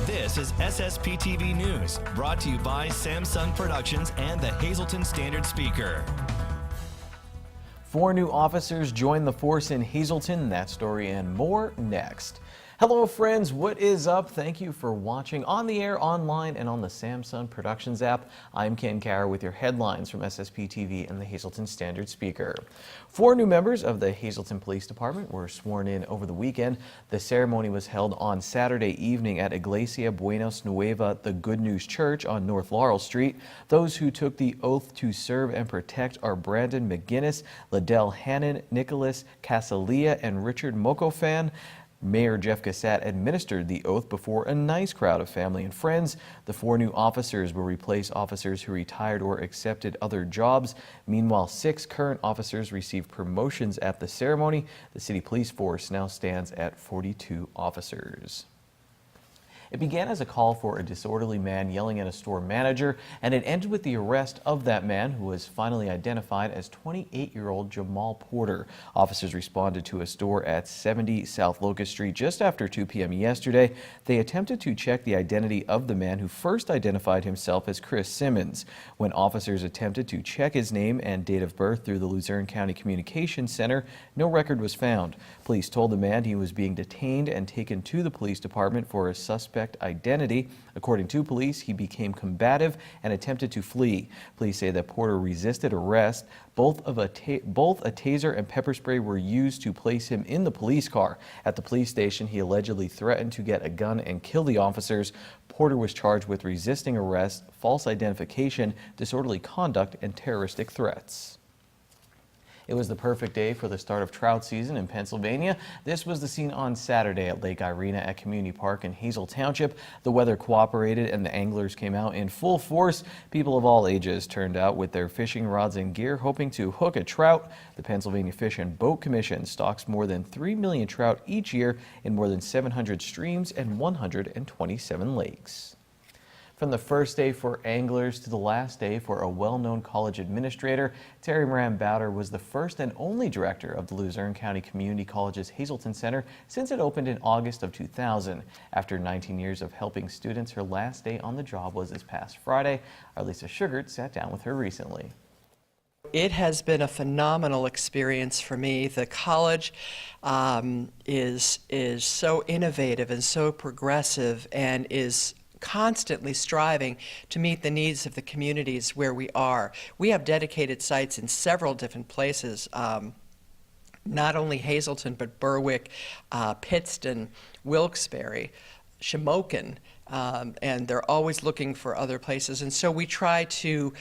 This is SSPTV News, brought to you by Samsung Productions and the Hazleton Standard Speaker. 4 new officers joined the force in Hazleton. That story and more next. Hello friends, what is up? Thank you for watching on the air, online, and on the Samsung Productions app. I'm Ken Carr with your headlines from SSPTV and the Hazleton Standard Speaker. 4 new members of the Hazleton Police Department were sworn in over the weekend. The ceremony was held on Saturday evening at Iglesia Buenos Nueva, the Good News Church on North Laurel Street. Those who took the oath to serve and protect are Brandon McGinnis, Liddell Hannon, Nicholas Casalia, and Richard Mokofan. Mayor Jeff Gassat administered the oath before a nice crowd of family and friends. The 4 new officers will replace officers who retired or accepted other jobs. Meanwhile, 6 current officers received promotions at the ceremony. The city police force now stands at 42 officers. It began as a call for a disorderly man yelling at a store manager, and it ended with the arrest of that man, who was finally identified as 28-year-old Jamal Porter. Officers responded to a store at 70 South Locust Street just after 2 p.m. yesterday. They attempted to check the identity of the man, who first identified himself as Chris Simmons. When officers attempted to check his name and date of birth through the Luzerne County Communications Center, no record was found. Police told the man he was being detained and taken to the police department for a suspect identity. According to police, he became combative and attempted to flee. Police say that Porter resisted arrest. Both a taser and pepper spray were used to place him in the police car. At the police station, he allegedly threatened to get a gun and kill the officers. Porter was charged with resisting arrest, false identification, disorderly conduct, and terroristic threats. It was the perfect day for the start of trout season in Pennsylvania. This was the scene on Saturday at Lake Irina at Community Park in Hazel Township. The weather cooperated and the anglers came out in full force. People of all ages turned out with their fishing rods and gear, hoping to hook a trout. The Pennsylvania Fish and Boat Commission stocks more than 3 million trout each year in more than 700 streams and 127 lakes. From the first day for anglers to the last day for a well-known college administrator, Terry Moran Bowder was the first and only director of the Luzerne County Community College's Hazleton Center since it opened in August of 2000. After 19 years of helping students, her last day on the job was this past Friday. Our Lisa Sugart sat down with her recently. It has been a phenomenal experience for me. The college is so innovative and so progressive and is constantly striving to meet the needs of the communities where we are. We have dedicated sites in several different places, not only Hazleton, but Berwick, Pittston, Wilkes-Barre, Shamokin, and they're always looking for other places. And so we try to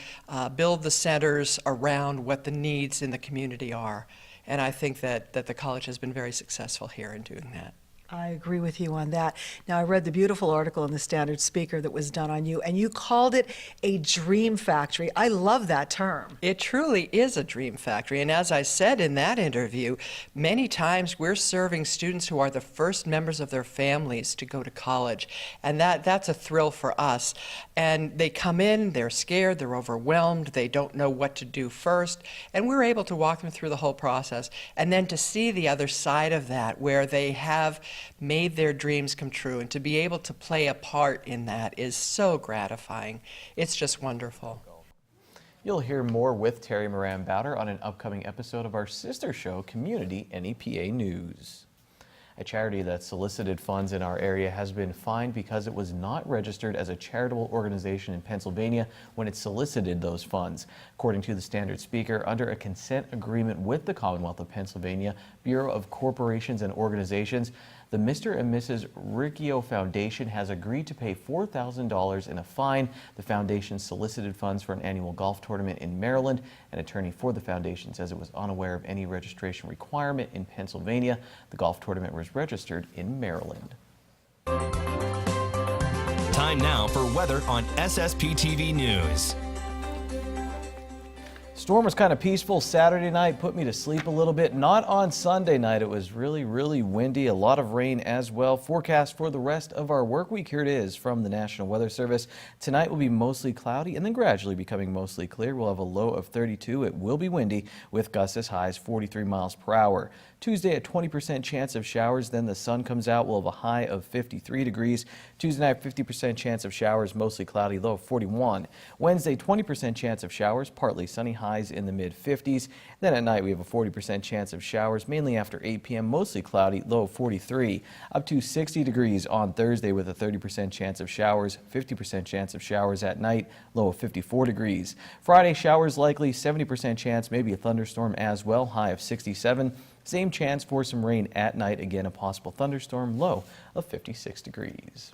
build the centers around what the needs in the community are. And I think that the college has been very successful here in doing that. I agree with you on that. Now, I read the beautiful article in the Standard Speaker that was done on you, and you called it a dream factory. I love that term. It truly is a dream factory, and as I said in that interview, many times we're serving students who are the first members of their families to go to college, and that's a thrill for us. And they come in, they're scared, they're overwhelmed, they don't know what to do first, and we're able to walk them through the whole process, and then to see the other side of that, where they have made their dreams come true, and to be able to play a part in that is so gratifying. It's just wonderful. You'll hear more with Terry Moran Bowder on an upcoming episode of our sister show, Community NEPA News. A charity that solicited funds in our area has been fined because it was not registered as a charitable organization in Pennsylvania when it solicited those funds. According to the Standard Speaker, under a consent agreement with the Commonwealth of Pennsylvania Bureau of Corporations and Organizations, the Mr. and Mrs. Riccio Foundation has agreed to pay $4,000 in a fine. The foundation solicited funds for an annual golf tournament in Maryland. An attorney for the foundation says it was unaware of any registration requirement in Pennsylvania. The golf tournament was registered in Maryland. Time now for weather on SSPTV News. Storm was kind of peaceful Saturday night, put me to sleep a little bit. Not on Sunday night. It was really windy, a lot of rain as well. Forecast for the rest of our work week, here it is from the National Weather Service. Tonight will be mostly cloudy and then gradually becoming mostly clear. We'll have a low of 32. It will be windy with gusts as high as 43 miles per hour. Tuesday, a 20% chance of showers. Then the sun comes out. We'll have a high of 53 degrees. Tuesday night, 50% chance of showers, mostly cloudy, low of 41. Wednesday, 20% chance of showers, partly sunny, highs in the mid-50s. Then at night, we have a 40% chance of showers, mainly after 8 p.m., mostly cloudy, low of 43. Up to 60 degrees on Thursday with a 30% chance of showers, 50% chance of showers at night, low of 54 degrees. Friday, showers likely, 70% chance, maybe a thunderstorm as well, high of 67. Same chance for some rain at night, again a possible thunderstorm, low of 56 degrees.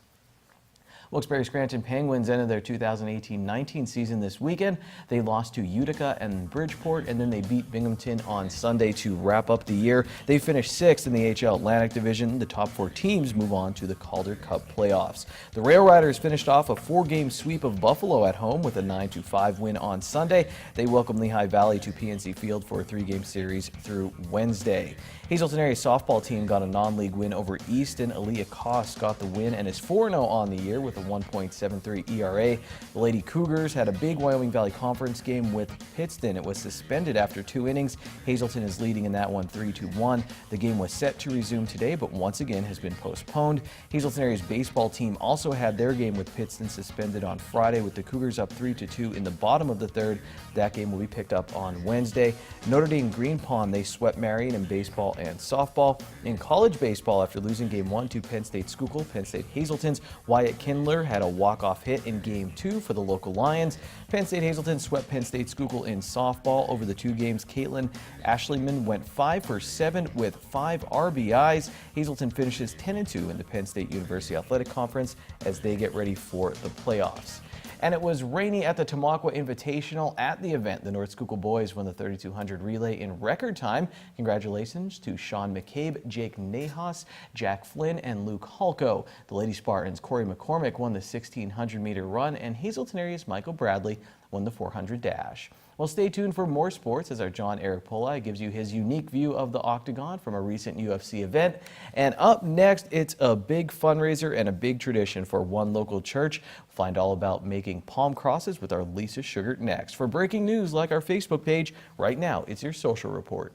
Wilkes-Barre-Scranton Penguins ended their 2018-19 season this weekend. They lost to Utica and Bridgeport, and then they beat Binghamton on Sunday to wrap up the year. They finished 6th in the AHL Atlantic Division. The top 4 teams move on to the Calder Cup playoffs. The Rail Riders finished off a 4-game sweep of Buffalo at home with a 9-5 win on Sunday. They welcome Lehigh Valley to PNC Field for a 3-game series through Wednesday. Hazleton area softball team got a non-league win over Easton. Aaliyah Koss got the win and is 4-0 on the year with a 1.73 ERA. The Lady Cougars had a big Wyoming Valley Conference game with Pittston. It was suspended after 2 innings. Hazleton is leading in that one 3-1. The game was set to resume today, but once again has been postponed. Hazleton area's baseball team also had their game with Pittston suspended on Friday, with the Cougars up 3-2 in the bottom of the 3rd. That game will be picked up on Wednesday. Notre Dame Green Pond, they swept Marion in baseball and softball. In college baseball, after losing Game 1 to Penn State Schuylkill, Penn State Hazleton's Wyatt Kindler had a walk-off hit in Game 2 for the local Lions. Penn State Hazleton swept Penn State Schuylkill in softball. Over the 2 games, Caitlin Ashleyman went 5 for 7 with 5 RBIs. Hazleton finishes 10-2 in the Penn State University Athletic Conference as they get ready for the playoffs. And it was rainy at the Tamaqua Invitational. At the event, the North Schuylkill boys won the 3200 relay in record time. Congratulations to Sean McCabe, Jake Nahas, Jack Flynn, and Luke Halko. The Lady Spartans' Corey McCormick won the 1600-meter run, and Hazleton area's Michael Bradley won the 400 dash. Well, stay tuned for more sports as our John Eric Polai gives you his unique view of the Octagon from a recent UFC event. And up next, it's a big fundraiser and a big tradition for one local church. We'll find all about making palm crosses with our Lisa Sugart next. For breaking news like our Facebook page, right now, it's your social report.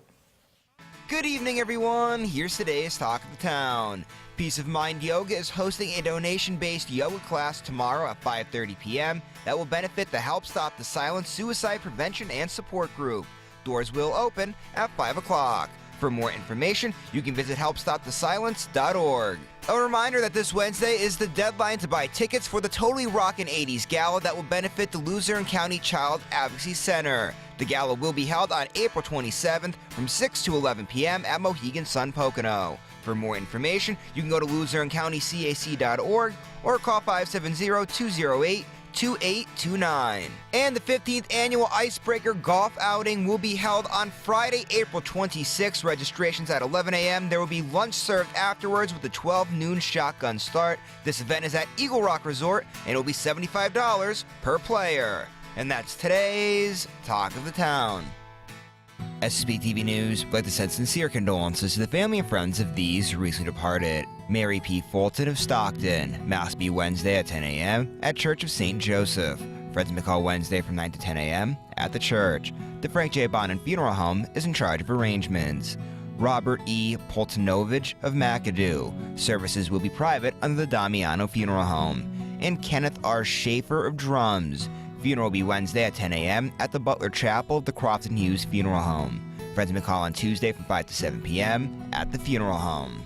Good evening, everyone. Here's today's Talk of the Town. Peace of Mind Yoga is hosting a donation-based yoga class tomorrow at 5:30 p.m. that will benefit the Help Stop the Silence Suicide Prevention and Support Group. Doors will open at 5 o'clock. For more information, you can visit helpstopthesilence.org. A reminder that this Wednesday is the deadline to buy tickets for the Totally Rockin' 80s Gala that will benefit the Luzerne County Child Advocacy Center. The gala will be held on April 27th from 6 to 11 p.m. at Mohegan Sun Pocono. For more information, you can go to LuzerneCountyCAC.org or call 570-208-2829. And the 15th annual Icebreaker Golf Outing will be held on Friday, April 26th. Registrations at 11 a.m. There will be lunch served afterwards with a 12 noon shotgun start. This event is at Eagle Rock Resort and it will be $75 per player. And that's today's Talk of the Town. SSPTV News would like to send sincere condolences to the family and friends of these who recently departed. Mary P. Fulton of Stockton. Mass be Wednesday at 10 a.m. at Church of St. Joseph. Friends may call Wednesday from 9 to 10 a.m. at the church. The Frank J. Bonin Funeral Home is in charge of arrangements. Robert E. Poltanovich of McAdoo. Services will be private under the Damiano Funeral Home. And Kenneth R. Schaefer of Drums. Funeral will be Wednesday at 10 a.m. at the Butler Chapel of the Crofton Hughes Funeral Home. Friends may call on Tuesday from 5 to 7 p.m. at the funeral home.